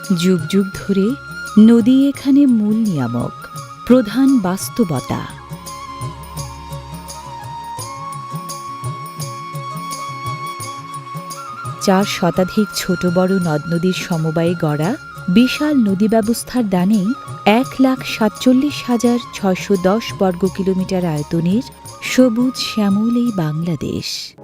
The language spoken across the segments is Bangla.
যুগ যুগ ধরে নদী এখানে মূল নিয়ামক, প্রধান বাস্তবতা। চার শতাধিক ছোট বড় নদ নদীর সমবায়ে গড়া বিশাল নদী ব্যবস্থার দানেই ১,৪৭,৬১০ বর্গ কিলোমিটার আয়তনের সবুজ শ্যামল এই বাংলাদেশ।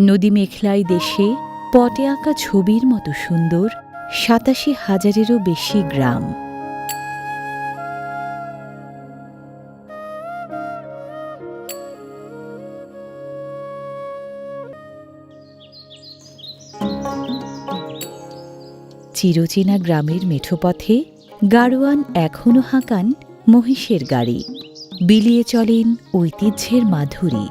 নদী মেঘলাই দেশে পটে আঁকা ছবির মতো সুন্দর ৮৭,০০০-এরও বেশি গ্রাম। চিরচেনা গ্রামের মেঠোপথে গাড়োয়ান এখনো হাঁকান মহিষের গাড়ি, বিলিয়ে চলেন ঐতিহ্যের মাধুরী।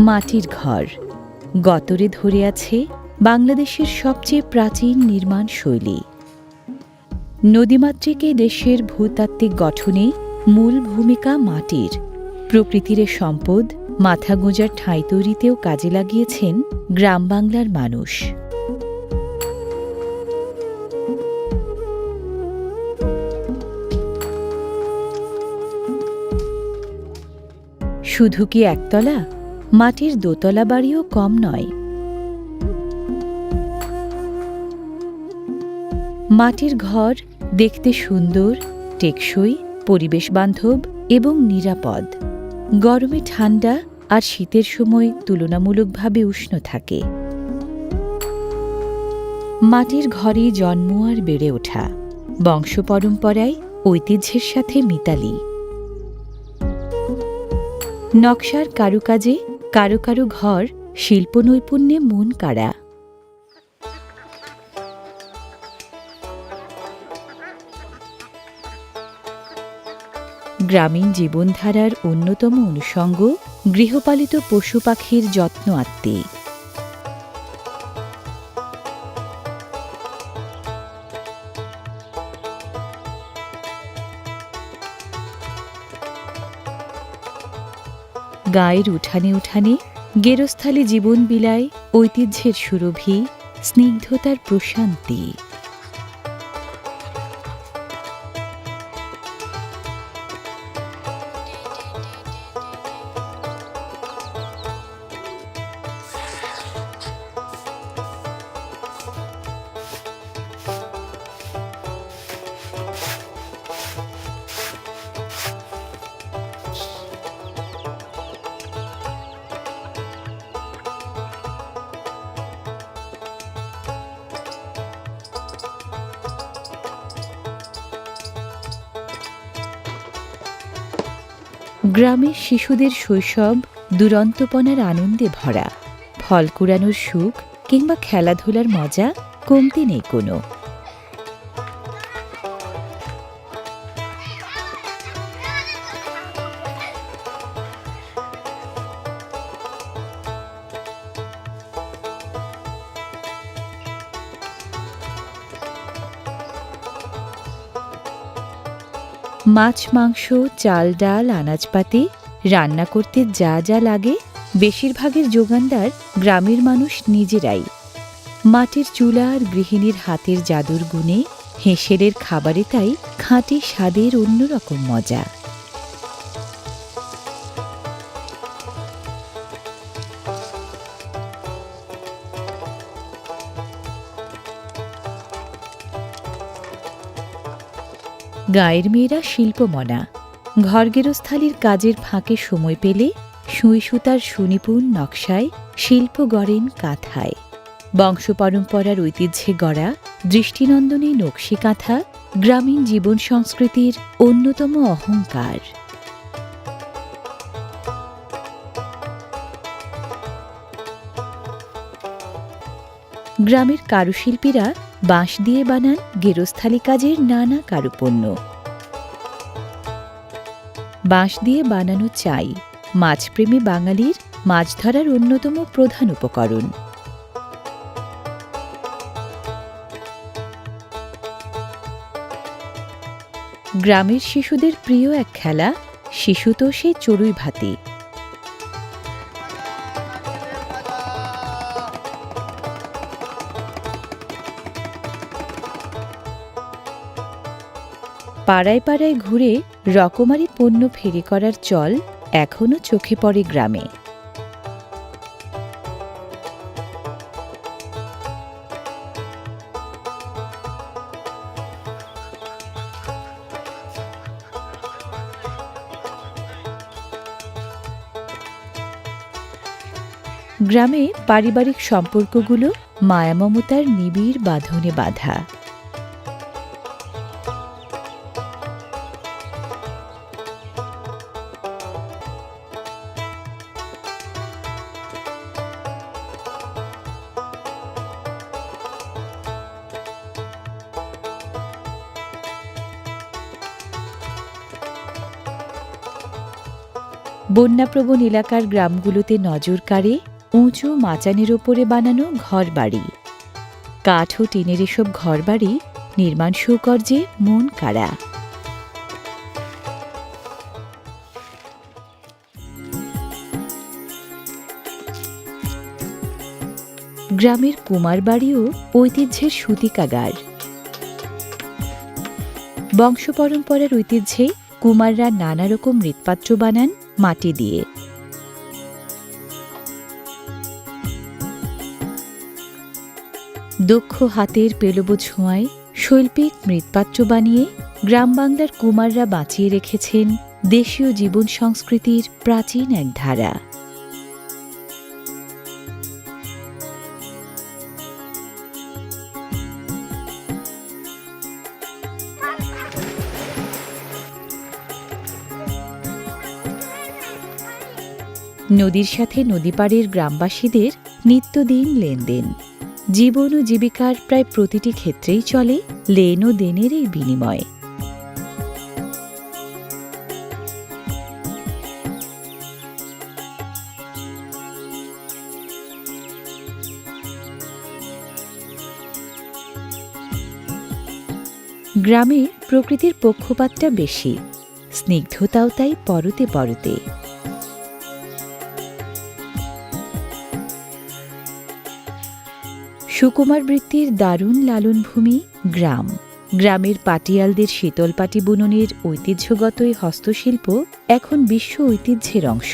মাটির ঘর গতরে ধরে আছে বাংলাদেশের সবচেয়ে প্রাচীন নির্মাণ শৈলী। নদীমাতৃকে দেশের ভূতাত্ত্বিক গঠনে মূল ভূমিকা মাটির। প্রকৃতির সম্পদ মাথা গোঁজার ঠাঁই তৈরিতেও কাজে লাগিয়েছেন গ্রাম বাংলার মানুষ। শুধু কি একতলা? মাটির দোতলা বাড়িও কম নয়। মাটির ঘর দেখতে সুন্দর, টেকসই, পরিবেশ বান্ধব এবং নিরাপদ। গরমে ঠান্ডা আর শীতের সময় তুলনামূলকভাবে উষ্ণ থাকে। মাটির ঘরে জন্ম আর বেড়ে ওঠা, বংশ পরম্পরায় ঐতিহ্যের সাথে মিতালি। নকশার কারুকাজে কারো কারো ঘর শিল্প নৈপুণ্যে মন কাড়া। গ্রামীণ জীবনধারার অন্যতম অনুষঙ্গ গৃহপালিত পশু পাখির যত্ন আত্মে। গায়ের উঠানে উঠানে গেরস্থালি জীবন বিলায় ঐতিহ্যের সুরভি, স্নিগ্ধতার প্রশান্তি। গ্রামের শিশুদের শৈশব দুরন্তপনার আনন্দে ভরা। ফল কুড়ানোর সুখ কিংবা খেলাধুলার মজা কমতি নেই কোনো। মাছ, মাংস, চাল, ডাল, আনাজপাতি রান্না করতে যা যা লাগে বেশিরভাগের যোগানদার গ্রামের মানুষ নিজেরাই। মাটির চুলা আর গৃহিণীর হাতের জাদুর গুণে হেঁসেলের খাবারে তাই খাঁটি স্বাদের অন্যরকম মজা। গাঁয়ের মেয়েরা শিল্পমনা। ঘরগেরস্থালির কাজের ফাঁকে সময় পেলে সুই সুতার সুনিপুণ নকশায় শিল্প গড়েন কাঁথায়। বংশ পরম্পরার ঐতিহ্যে গড়া দৃষ্টিনন্দনী নকশি কাঁথা গ্রামীণ জীবন সংস্কৃতির অন্যতম অহংকার। গ্রামের কারুশিল্পীরা বাঁশ দিয়ে বানান গেরস্থালি কাজের নানা কারুপণ্য। বাঁশ দিয়ে বানানো চাই মাছপ্রেমী বাঙালির মাছ ধরার অন্যতম প্রধান উপকরণ। গ্রামের শিশুদের প্রিয় এক খেলা শিশু তো সেই চড়ুই ভাতি। পাড়ায় পাড়ায় ঘুরে রকমারি পণ্য ফেরি করার চল এখনো চোখে পড়ে গ্রামে। গ্রামে পারিবারিক সম্পর্কগুলো মায়ামমতার নিবিড় বাঁধনে বাঁধা। বন্যাপ্রবণ এলাকার গ্রামগুলোতে নজর কাড়ে উঁচু মাচানের ওপরে বানানো ঘরবাড়ি। কাঠ ও টিনের এসব ঘরবাড়ি নির্মাণ সৌকর্যে মন কাড়া। গ্রামের কুমার বাড়িও ঐতিহ্যের সূতিকাগার। বংশ পরম্পরার ঐতিহ্যে কুমাররা নানা রকম মৃৎপাত্র বানান মাটি দিয়ে। দক্ষ হাতের পেলব ছোঁয়ায় শৈল্পিক মৃৎপাত্র বানিয়ে গ্রাম বাংলার কুমাররা বাঁচিয়ে রেখেছেন দেশীয় জীবন সংস্কৃতির প্রাচীন এক ধারা। নদীর সাথে নদীপাড়ের গ্রামবাসীদের নিত্যদিন লেনদেন। জীবন ও জীবিকার প্রায় প্রতিটি ক্ষেত্রেই চলে লেন ও দেনের এই বিনিময়। গ্রামে প্রকৃতির পক্ষপাতটা বেশি, স্নিগ্ধতাও তাই পরতে পরতে। সুকুমার বৃত্তির দারুণ লালনভূমি গ্রাম। গ্রামের পাটিয়ালদের শীতল পাটি বুননের ঐতিহ্যগত এই হস্তশিল্প এখন বিশ্ব ঐতিহ্যের অংশ।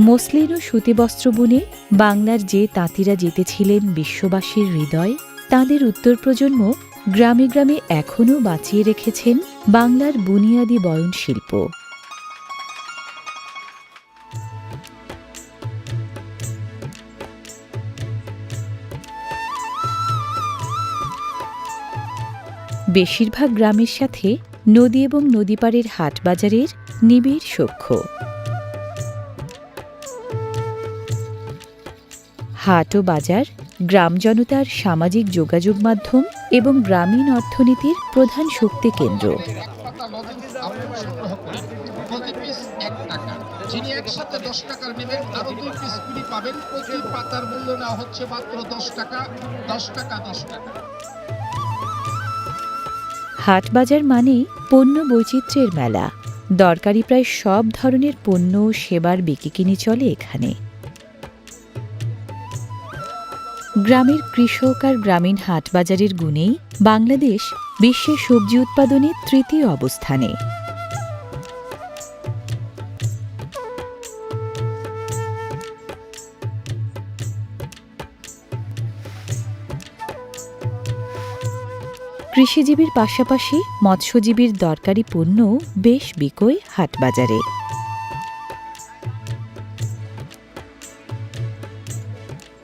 মসলিন ও সুতিবস্ত্র বুনে বাংলার যে তাঁতিরা জিতেছিলেন বিশ্ববাসীর হৃদয়, তাঁদের উত্তর প্রজন্ম গ্রামে গ্রামে এখনও বাঁচিয়ে রেখেছেন বাংলার বুনিয়াদি বয়ন শিল্প। বেশিরভাগ গ্রামের সাথে নদী এবং নদীপাড়ের হাটবাজারের নিবিড় সখ্য। হাট ও বাজার গ্রাম জনতার সামাজিক যোগাযোগ মাধ্যম এবং গ্রামীণ অর্থনীতির প্রধান শক্তি কেন্দ্র। যিনি একসাথে 10 টাকার নেবেন আরো 2 পিস কুড়ি পাবেন। প্রতি পাতার মূল্য না হচ্ছে মাত্র 10 টাকা। 10 টাকা 10 টাকা। হাট বাজার মানেই পণ্য বৈচিত্র্যের মেলা। দরকারি প্রায় সব ধরনের পণ্য ও সেবার বিকিকিনি চলে এখানে। গ্রামের কৃষক আর গ্রামীণ হাট বাজারের গুণেই বাংলাদেশ বিশ্বে সবজি উৎপাদনে তৃতীয় অবস্থানে। কৃষিজীবীর পাশাপাশি মৎস্যজীবীর দরকারি পণ্য বেশ বিকোয় হাটবাজারে।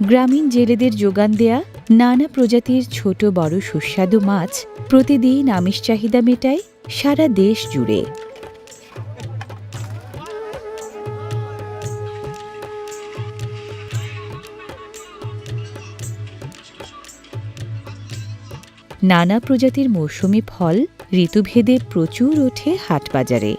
গ্রামীণ জেলেদের যোগান দেয়া নানা প্রজাতির ছোট বড় সুস্বাদু মাছ প্রতিদিন আমিষ চাহিদা মেটায় সারা দেশ জুড়ে। নানা প্রজাতির মৌসুমি ফল ঋতুভেদে প্রচুর ওঠে হাটবাজারে।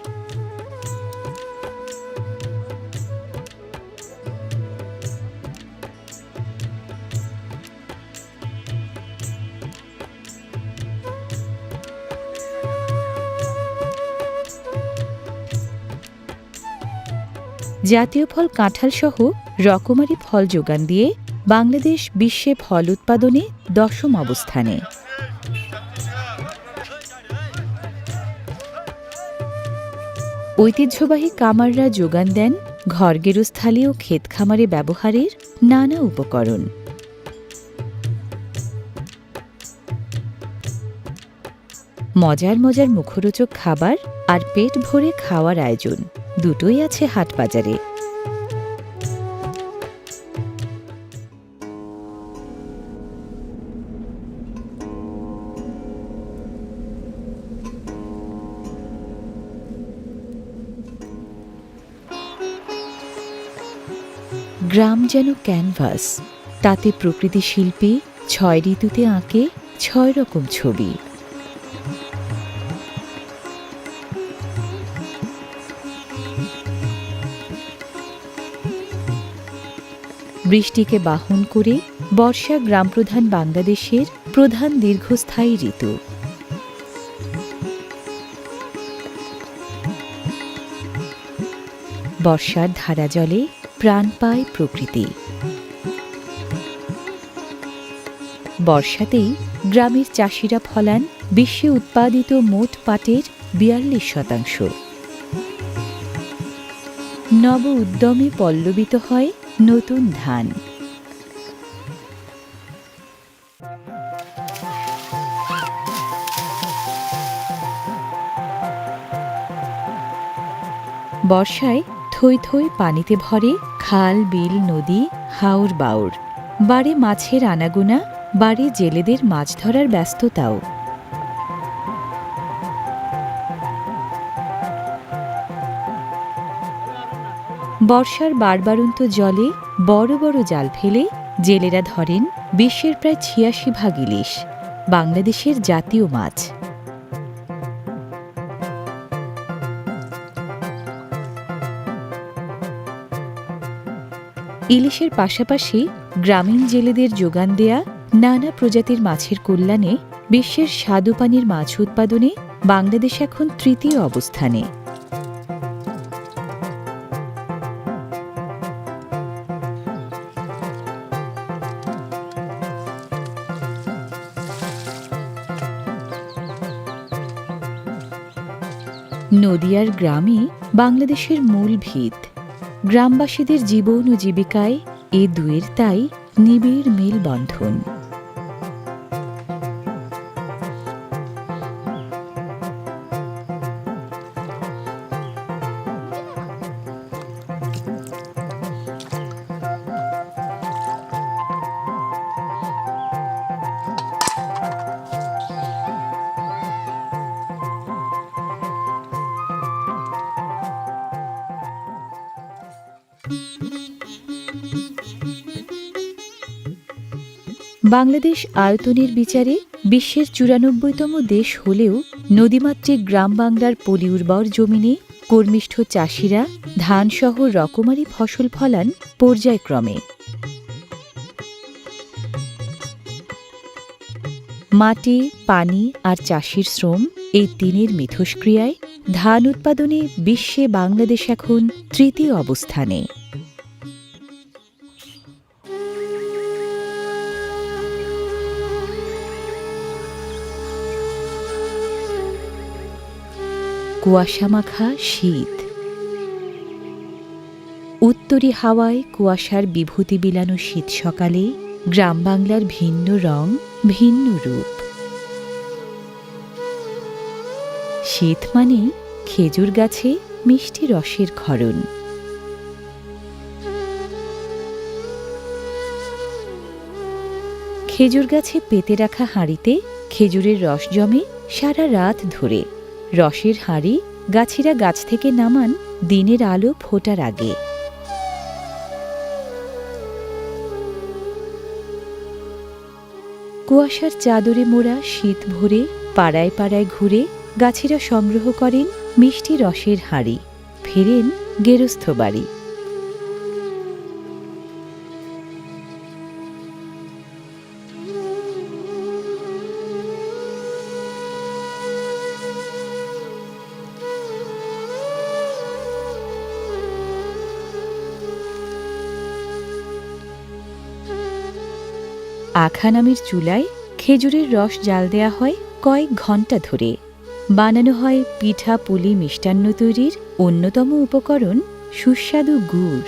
জাতীয় ফল কাঁঠাল সহ রকমারি ফল যোগান দিয়ে বাংলাদেশ বিশ্বে ফল উৎপাদনে 10ম অবস্থানে। ঐতিহ্যবাহী কামাররা যোগান দেন ঘরগেরস্থালী ও ক্ষেত খামারে ব্যবহারের নানা উপকরণ। মজার মজার মুখরোচক খাবার আর পেট ভরে খাওয়ার আয়োজন দুটোই আছে হাটবাজারে। গ্রাম যেন ক্যানভাস, তাতে প্রকৃতি শিল্পী 6 ঋতুতে আঁকে 6 রকম ছবি। বৃষ্টিকে বাহন করে বর্ষা গ্রামপ্রধান বাংলাদেশের প্রধান দীর্ঘস্থায়ী ঋতু। বর্ষার ধারা জলে প্রাণ পায় প্রকৃতি। বর্ষাতেই গ্রামের চাষিরা ফলান বিশ্বে উৎপাদিত মোট পাটের 42%। নব উদ্যমে পল্লবিত হয় নতুন ধান। বর্ষায় থই থই পানিতে ভরে খাল, বিল, নদী, হাওর বাওর। বাড়ে মাছের আনাগোনা, বাড়ে জেলেদের মাছ ধরার ব্যস্ততাও। বর্ষার বাড়বাড়ন্ত জলে বড় বড় জাল ফেলে জেলেরা ধরেন বিশ্বের প্রায় 86 ইলিশ, বাংলাদেশের জাতীয় মাছ। ইলিশের পাশাপাশি গ্রামীণ জেলেদের যোগান দেয়া নানা প্রজাতির মাছের কল্যাণে বিশ্বের স্বাদুপানির মাছ উৎপাদনে বাংলাদেশ এখন 3য় অবস্থানে। নদিয়ার গ্রামই বাংলাদেশের মূল ভিত। গ্রামবাসীদের জীবন ও জীবিকায় এ দুয়ের তাই নিবিড় মেলবন্ধন। বাংলাদেশ আয়তনের বিচারে বিশ্বের 94তম দেশ হলেও নদীমাতৃক গ্রাম বাংলার পলি উর্বর জমিনে কর্মিষ্ঠ চাষিরা ধানসহ রকমারি ফসল ফলান পর্যায়ক্রমে। মাটি, পানি আর চাষির শ্রম এই তিনের মিথস্ক্রিয়ায় ধান উৎপাদনে বিশ্বে বাংলাদেশ এখন 3য় অবস্থানে। কুয়াশামাখা শীত, উত্তরি হাওয়ায় কুয়াশার বিভূতি বিলানো শীত সকালে গ্রাম বাংলার ভিন্ন রং, ভিন্ন রূপ। শীত মানে খেজুর গাছে মিষ্টি রসের ক্ষরণ। খেজুর গাছে পেতে রাখা হাঁড়িতে খেজুরের রস জমে সারা রাত ধরে। রসের হাঁড়ি গাছিরা গাছ থেকে নামান দিনের আলো ফোটার আগে। কুয়াশার চাদরে মোড়া শীত ভরে পাড়ায় পাড়ায় ঘুরে গাছিরা সংগ্রহ করেন মিষ্টি রসের হাঁড়ি, ফেরেন গেরস্থ বাড়ি। আখা নামের চুলায় খেজুরের রস জাল দেয়া হয় কয়েক ঘণ্টা ধরে। বানানো হয় পিঠা পুলি মিষ্টান্ন তৈরির অন্যতম উপকরণ সুস্বাদু গুড়।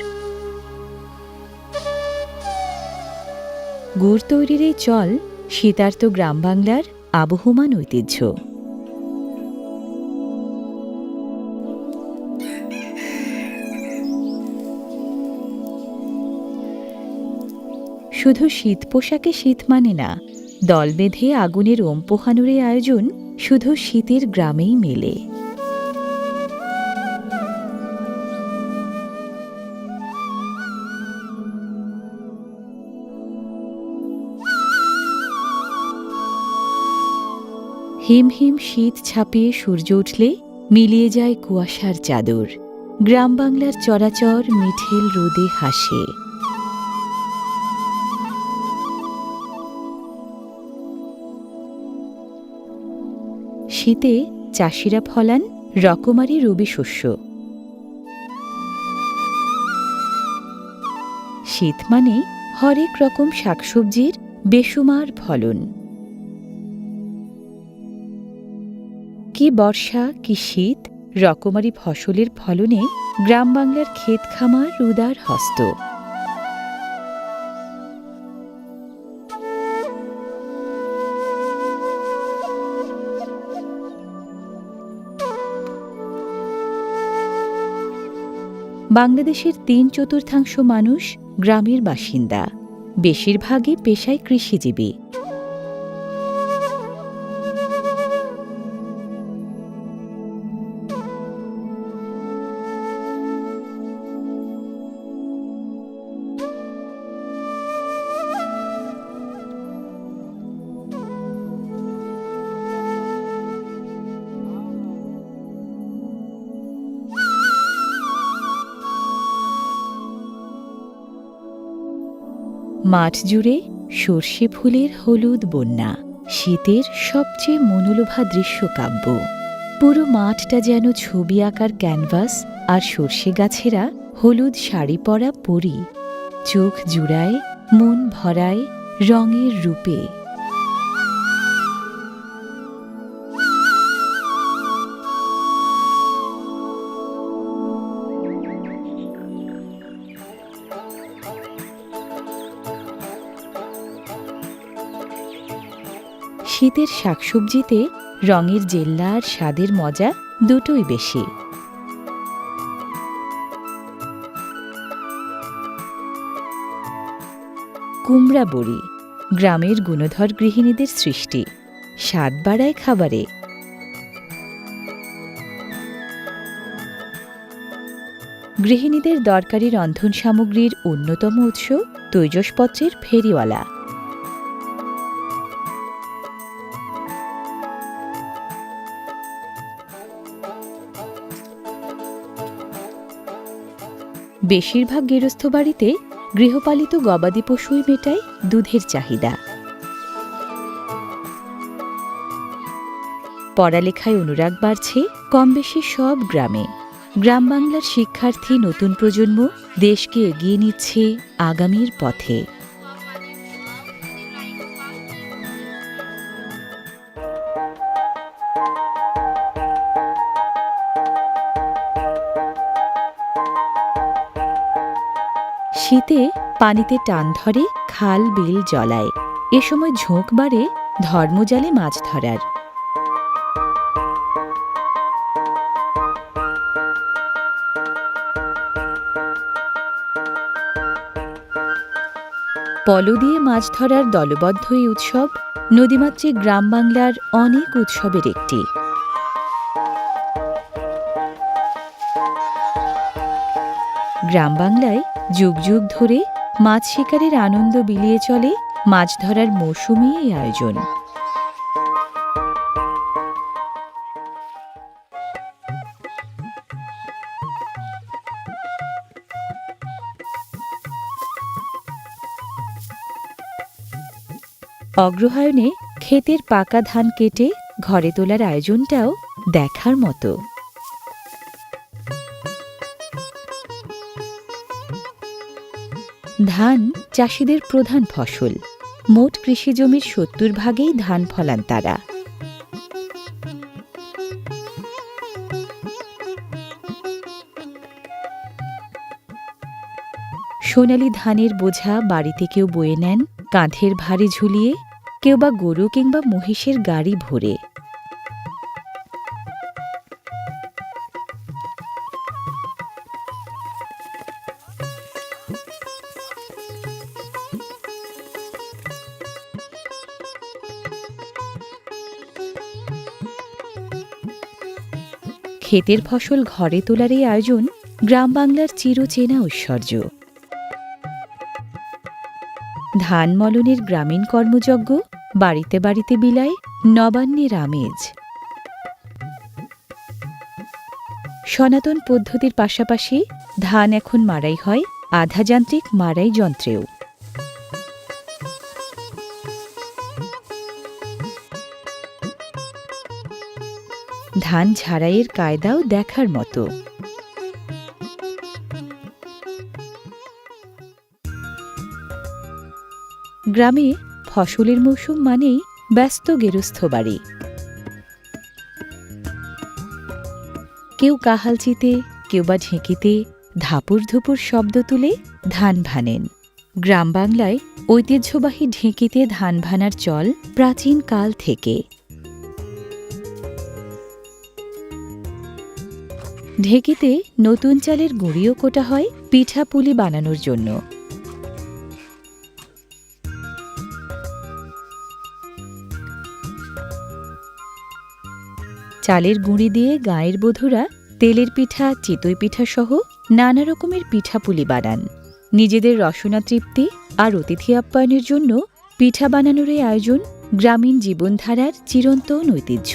গুড় তৈরির এই চল শীতার্ত গ্রাম বাংলার আবহমান ঐতিহ্য। শুধু শীত পোশাকে শীত মানে না, দল বেঁধে আগুনের পোহানোর আয়োজন শুধু শীতের গ্রামেই মেলে। হিম হিম শীত ছাপিয়ে সূর্য উঠলে মিলিয়ে যায় কুয়াশার চাদর। গ্রাম বাংলার চরাচর মিঠেল রোদে হাসে। শীতে চাষিরা ফলান রকমারি রবি শস্য। শীত মানে হরেক রকম শাকসবজির বেসুমার ফলন। কি বর্ষা কি শীত, রকমারি ফসলের ফলনে গ্রাম বাংলার ক্ষেত খামার উদার হস্ত। বাংলাদেশের ৩/৪ মানুষ গ্রামের বাসিন্দা, বেশিরভাগই পেশায় কৃষিজীবী। মাঠ জুড়ে সর্ষে ফুলের হলুদ বন্যা, শীতের সবচেয়ে মনোলোভা দৃশ্যকাব্য। পুরো মাঠটা যেন ছবি আঁকার ক্যানভাস, আর সর্ষে গাছেরা হলুদ শাড়ি পরা পরী, চোখ জুড়ায় মন ভরায় রঙের রূপে। শীতের শাকসবজিতে রঙের জেল্লা আর স্বাদের মজা দুটোই বেশি। কুমড়া বড়ি গ্রামের গুণধর গৃহিণীদের সৃষ্টি, স্বাদ বাড়ায় খাবারে। গৃহিণীদের দরকারি রন্ধন সামগ্রীর অন্যতম উৎস তৈজসপত্রের ফেরিওয়ালা। বেশিরভাগ গেরস্থ বাড়িতে গৃহপালিত গবাদি পশুই মেটায় দুধের চাহিদা। পড়ালেখায় অনুরাগ বাড়ছে কমবেশি সব গ্রামে। গ্রাম বাংলার শিক্ষার্থী নতুন প্রজন্ম দেশকে এগিয়ে নিচ্ছে আগামীর পথে। শীতে পানিতে টান ধরে খাল বিল জলায়। এ সময় ঝোঁক বাড়ে ধর্মজালে মাছ ধরার। পলো দিয়ে মাছ ধরার দলবদ্ধ এই উৎসব নদীমাতৃক গ্রাম বাংলার অনেক উৎসবের একটি। গ্রাম বাংলায় যুগ যুগ ধরে মাছ শিকারের আনন্দ বিলিয়ে চলে মাছ ধরার মৌসুমেই এই আয়োজন। অগ্রহায়ণে ক্ষেতের পাকা ধান কেটে ঘরে তোলার আয়োজনটাও দেখার মতো। ধান চাষিদের প্রধান ফসল। মোট কৃষিজমির ৭০% ধান ফলান তারা। সোনালি ধানের বোঝা বাড়িতে কেউ বয়ে নেন কাঁধের ভারে ঝুলিয়ে, কেউ বা গরু কিংবা মহিষের গাড়ি ভরে। ক্ষেতের ফসল ঘরে তোলার এই আয়োজন গ্রাম বাংলার চিরচেনা ঐশ্বর্য। ধান মলনের গ্রামীণ কর্মযজ্ঞ বাড়িতে বাড়িতে বিলায় নবান্নের আমেজ। সনাতন পদ্ধতির পাশাপাশি ধান এখন মাড়াই হয় আধা যান্ত্রিক মাড়াই যন্ত্রেও। ধান ঝাড়াইয়ের কায়দাও দেখার মতো। গ্রামে ফসলের মৌসুম মানেই ব্যস্ত গেরস্থ বাড়ি। কেউ কাহালচিতে, কেউ বা ঢেঁকিতে ধাপুর ধুপুর শব্দ তুলে ধান ভানেন। গ্রাম বাংলায় ঐতিহ্যবাহী ঢেঁকিতে ধান ভানার চল প্রাচীন কাল থেকে। ঢেঁকিতে নতুন চালের গুঁড়িও কোটা হয় পিঠাপুলি বানানোর জন্য। চালের গুঁড়ি দিয়ে গাঁয়ের বধূরা তেলের পিঠা, চিতই পিঠা সহ নানা রকমের পিঠাপুলি বানান। নিজেদের রসনা তৃপ্তি আর অতিথি আপ্যায়নের জন্য পিঠা বানানোর এই আয়োজন গ্রামীণ জীবনধারার চিরন্তন ঐতিহ্য।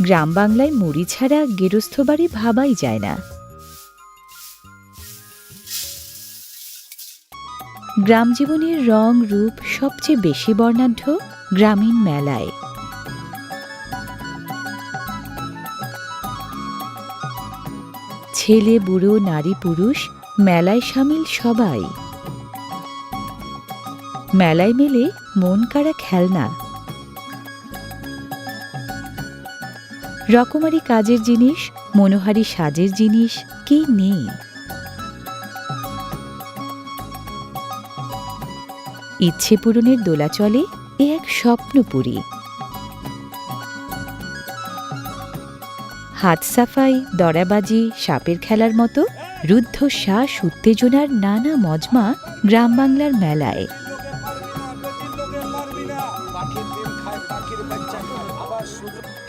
গ্রাম বাংলায় মুড়ি ছাড়া গেরস্থ বাড়ি ভাবাই যায় না। গ্রাম জীবনের রং রূপ সবচেয়ে বেশি বর্ণাঢ্য গ্রামীণ মেলায়। ছেলে বুড়ো নারী পুরুষ মেলায় সামিল সবাই। মেলায় মেলে মন কাড়া খেলনা, রকমারি কাজের জিনিস, মনোহারী সাজের জিনিস কি নেই। ইচ্ছে পূরণের দোলাচলে এ এক স্বপ্নপুরী। হাত সাফাই, দড়াবাজি, সাপের খেলার মতো রুদ্ধশ্বাস উত্তেজনার নানা মজমা গ্রাম বাংলার মেলায়।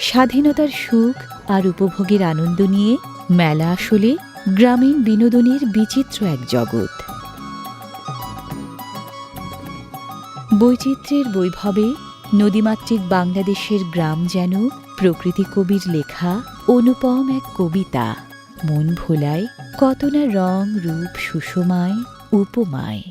স্বাধীনতার সুখ আর উপভোগের আনন্দ নিয়ে মেলা আসলে গ্রামীণ বিনোদনের বিচিত্র এক জগৎ। বৈচিত্র্যের বৈভবে নদীমাতৃক বাংলাদেশের গ্রাম যেন প্রকৃতি কবির লেখা অনুপম এক কবিতা। মন ভোলায় কত না রং রূপ সুষমায় উপমায়।